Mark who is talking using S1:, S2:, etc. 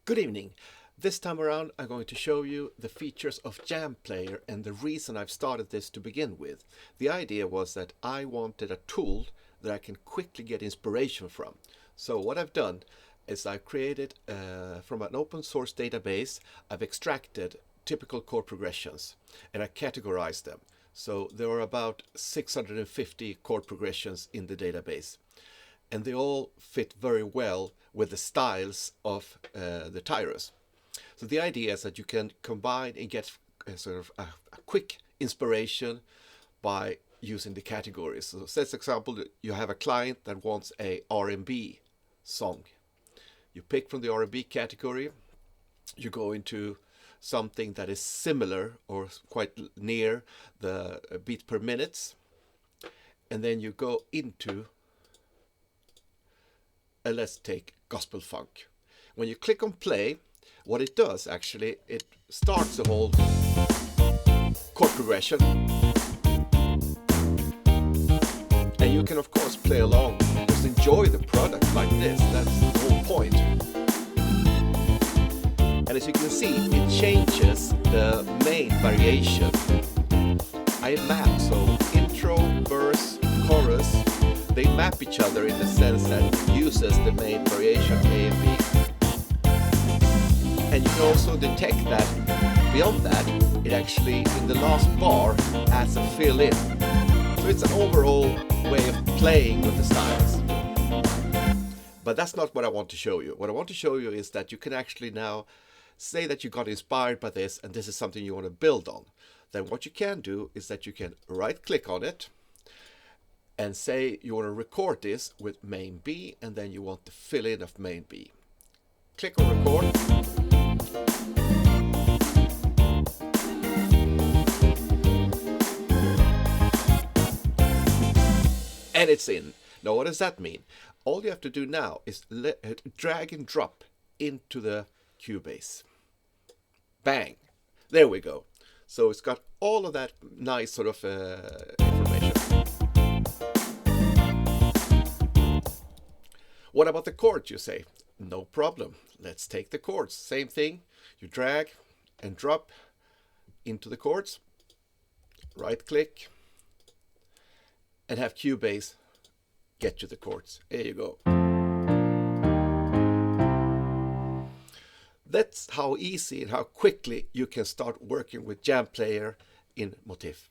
S1: Good evening. This time around I'm going to show you the features of Jamplayer and the reason I've started this to begin with. The idea was that I wanted a tool that I can quickly get inspiration from. So what I've done is I've created from an open source database, I've extracted typical chord progressions and I categorized them. So there are about 650 chord progressions in the database. And they all fit very well with the styles of the Tyros. So the idea is that you can combine and get a quick inspiration by using the categories. So let's example, you have a client that wants a R&B song. You pick from the R&B category, you go into something that is similar or quite near the beat per minutes, and then you go into let's take gospel funk. When you click on play, what it does actually, it starts the whole chord progression, and you can of course play along, just enjoy the product like this. That's the whole point. And as you can see, it changes the main variation. I map, so intro, verse, chorus, they map each other in the sense that it uses the main variation A and B. And you can also detect that beyond that, it actually in the last bar adds a fill in. So it's an overall way of playing with the styles. But that's not what I want to show you. What I want to show you is that you can actually now say that you got inspired by this and this is something you want to build on. Then what you can do is that you can right click on it and say you want to record this with main B, and then you want the fill in of main B. Click on record. And it's in. Now what does that mean? All you have to do now is drag and drop into the Cubase. Bang! There we go. So it's got all of that nice sort of information. What about the chords, you say? No problem. Let's take the chords. Same thing. You drag and drop into the chords. Right click and have Cubase get you the chords. There you go. That's how easy and how quickly you can start working with Jamplayer in Motif.